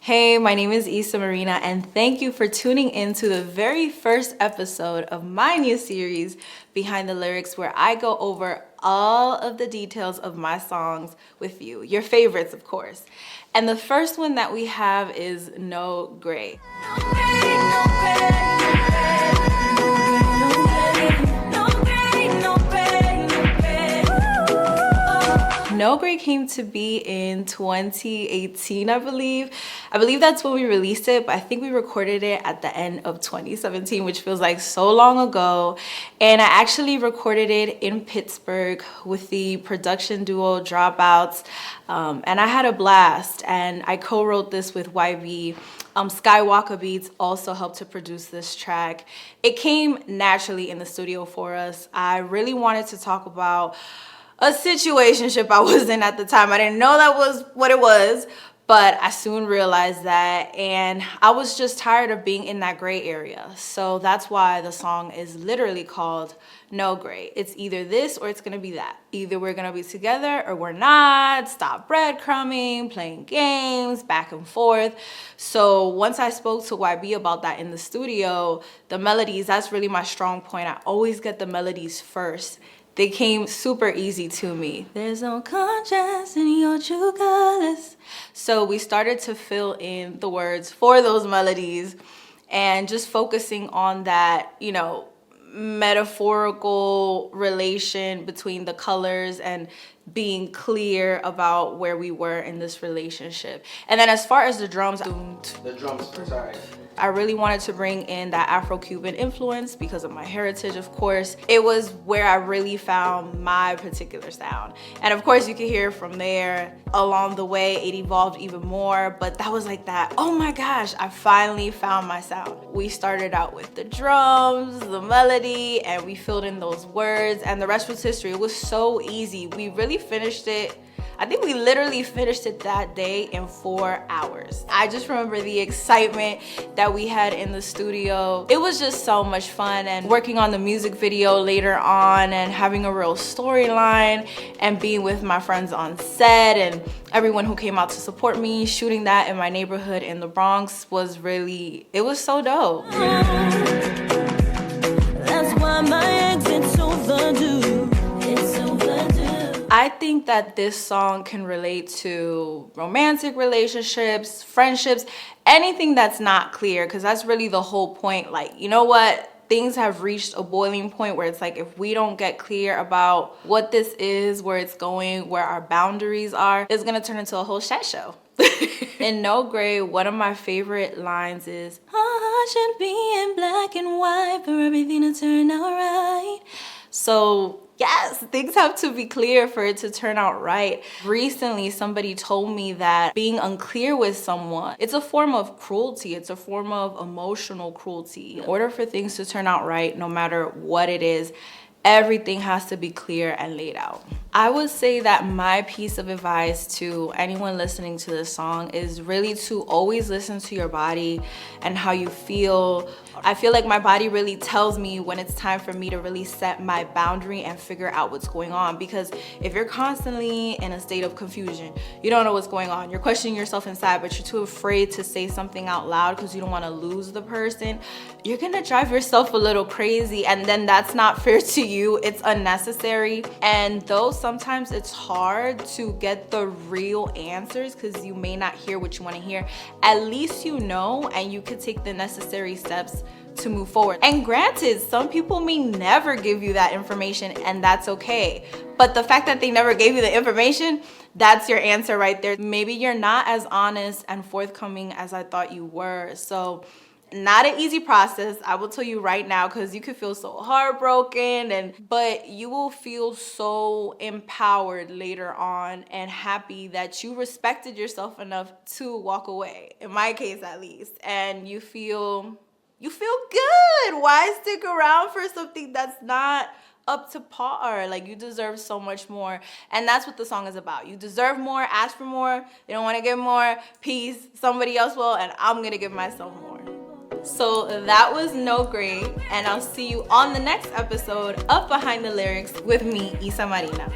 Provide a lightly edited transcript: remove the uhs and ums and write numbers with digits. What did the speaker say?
Hey, my name is IAmIsaMarina, and thank you for tuning in to the very first episode of my new series, Behind the Lyrics, where I go over all of the details of my songs with you, your favorites, of course. And the first one that we have is No Gray. No Gray came to be in 2018, I believe. I believe that's when we released it, but I think we recorded it at the end of 2017, which feels like so long ago. And I actually recorded it in Pittsburgh with the production duo Dropouts. And I had a blast, and I co-wrote this with YB. Skywalker Beats also helped to produce this track. It came naturally in the studio for us. I really wanted to talk about a situationship I was in at the time. I didn't know that was what it was, but I soon realized that, and I was just tired of being in that gray area. So that's why the song is literally called No Gray. It's either this or it's gonna be that. Either we're gonna be together or we're not. Stop breadcrumbing, playing games, back and forth. So once I spoke to YB about that in the studio, the melodies, that's really my strong point. I always get the melodies first. They came super easy to me. There's no contrast in your true colors. So we started to fill in the words for those melodies and just focusing on that, you know, metaphorical relation between the colors and being clear about where we were in this relationship. And then as far as the drums, sorry. I really wanted to bring in that Afro-Cuban influence because of my heritage, of course. It was where I really found my particular sound. And of course, you can hear from there. Along the way, it evolved even more, but that was like that, oh my gosh, I finally found my sound. We started out with the drums, the melody, and we filled in those words, and the rest was history. It was so easy. We really finished it. I think we literally finished it that day in 4 hours. I just remember the excitement that we had in the studio. It was just so much fun, and working on the music video later on and having a real storyline and being with my friends on set and everyone who came out to support me, shooting that in my neighborhood in the Bronx was really, it was so dope. That's why my exit's overdue. I think that this song can relate to romantic relationships, friendships, anything that's not clear, because that's really the whole point. Like, you know what? Things have reached a boiling point where it's like, if we don't get clear about what this is, where it's going, where our boundaries are, it's gonna turn into a whole shit show. In No Gray, one of my favorite lines is, I should be in black and white for everything to turn out right. So yes, things have to be clear for it to turn out right. Recently, somebody told me that being unclear with someone, it's a form of cruelty. It's a form of emotional cruelty. In order for things to turn out right, no matter what it is, everything has to be clear and laid out. I would say that my piece of advice to anyone listening to this song is really to always listen to your body and how you feel. I feel like my body really tells me when it's time for me to really set my boundary and figure out what's going on. Because if you're constantly in a state of confusion, you don't know what's going on, you're questioning yourself inside, but you're too afraid to say something out loud because you don't want to lose the person, you're gonna drive yourself a little crazy, and then that's not fair to you. It's unnecessary. And though sometimes it's hard to get the real answers because you may not hear what you want to hear, at least you know, and you could take the necessary steps to move forward. And granted, some people may never give you that information, and that's okay. But the fact that they never gave you the information, that's your answer right there. Maybe you're not as honest and forthcoming as I thought you were. So not an easy process, I will tell you right now, because you could feel so heartbroken, but you will feel so empowered later on and happy that you respected yourself enough to walk away, in my case at least. And you feel good. Why stick around for something that's not up to par? Like, you deserve so much more, and that's what the song is about. You deserve more. Ask for more. You don't want to get more, peace, somebody else will, and I'm gonna give myself more. So that was No Gray, and I'll see you on the next episode of Behind the Lyrics with me, IAmIsaMarina.